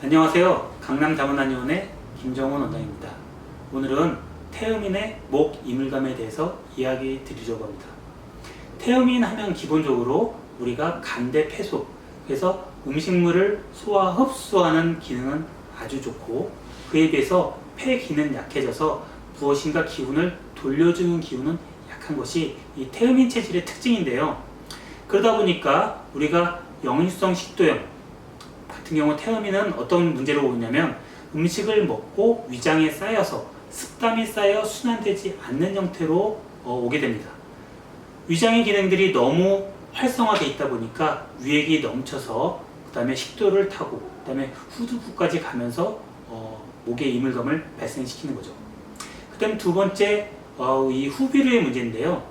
안녕하세요. 강남 다문안의원의 김정훈 원장입니다. 오늘은 태음인의 목 이물감에 대해서 이야기 드리려고 합니다. 태음인 하면 기본적으로 우리가 간대 폐소, 그래서 음식물을 소화 흡수하는 기능은 아주 좋고, 그에 비해서 폐 기능은 약해져서 무엇인가 기운을 돌려주는 기운은 약한 것이 이 태음인 체질의 특징인데요. 그러다 보니까 우리가 영유성 식도염 같은 경우 태음인은 어떤 문제로 오냐면 음식을 먹고 위장에 쌓여서 습담이 쌓여 순환되지 않는 형태로 오게 됩니다. 위장의 기능들이 너무 활성화되어 있다 보니까 위액이 넘쳐서 그 다음에 식도를 타고 그 다음에 후두부까지 가면서 목에 이물감을 발생시키는 거죠. 그 다음 두 번째 이 후비루의 문제인데요.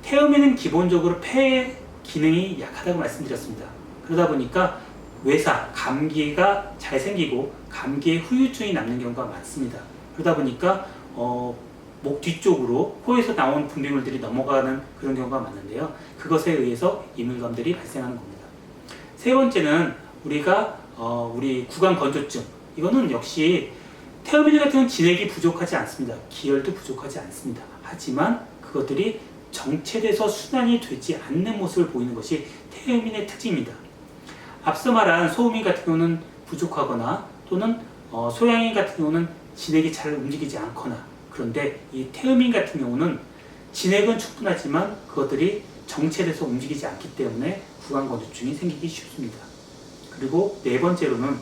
태음인은 기본적으로 폐 기능이 약하다고 말씀드렸습니다. 그러다 보니까 외사, 감기가 잘 생기고 감기에 후유증이 남는 경우가 많습니다. 그러다 보니까 목 뒤쪽으로 코에서 나온 분비물들이 넘어가는 그런 경우가 많은데요. 그것에 의해서 이물감들이 발생하는 겁니다. 세 번째는 우리가 우리 구강 건조증, 이거는 역시 태음인 같은 경우는 진액이 부족하지 않습니다. 기혈도 부족하지 않습니다. 하지만 그것들이 정체돼서 순환이 되지 않는 모습을 보이는 것이 태음인의 특징입니다. 앞서 말한 소음인 같은 경우는 부족하거나 또는 소양인 같은 경우는 진액이 잘 움직이지 않거나, 그런데 이 태음인 같은 경우는 진액은 충분하지만 그것들이 정체돼서 움직이지 않기 때문에 구강건조증이 생기기 쉽습니다. 그리고 네 번째로는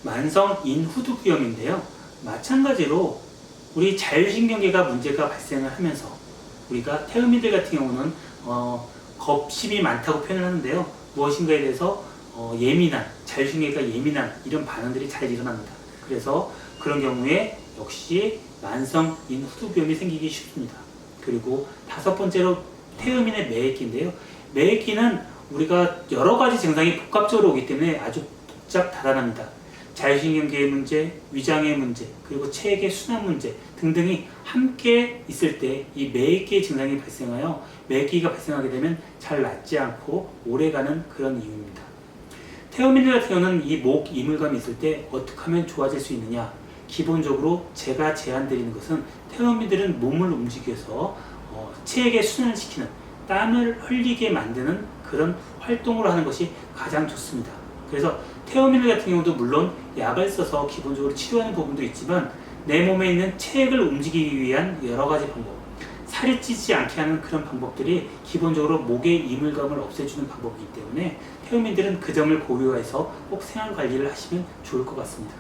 만성 인후두부염인데요. 마찬가지로 우리 자율신경계가 문제가 발생을 하면서 우리가 태음인들 같은 경우는 겁심이 많다고 표현을 하는데요. 무엇인가에 대해서 예민한, 자율신경계가 예민한 이런 반응들이 잘 일어납니다. 그래서 그런 경우에 역시 만성 인후두부염이 생기기 쉽습니다. 그리고 다섯 번째로 태음인의 매액기인데요. 매액기는 우리가 여러 가지 증상이 복합적으로 오기 때문에 아주 복잡다단합니다. 자율신경계의 문제, 위장의 문제, 그리고 체액의 순환 문제 등등이 함께 있을 때 이 매액기의 증상이 발생하여 매액기가 발생하게 되면 잘 낫지 않고 오래가는 그런 이유입니다. 태음인들 같은 경우는 이 목 이물감이 있을 때 어떻게 하면 좋아질 수 있느냐? 기본적으로 제가 제안드리는 것은 태음인들은 몸을 움직여서 체액의 순환을 시키는, 땀을 흘리게 만드는 그런 활동을 하는 것이 가장 좋습니다. 그래서 태음인들 같은 경우도 물론 약을 써서 기본적으로 치료하는 부분도 있지만 내 몸에 있는 체액을 움직이기 위한 여러 가지 방법, 살이 찌지 않게 하는 그런 방법들이 기본적으로 목의 이물감을 없애주는 방법이기 때문에 태음인들은 그 점을 고려해서 꼭 생활 관리를 하시면 좋을 것 같습니다.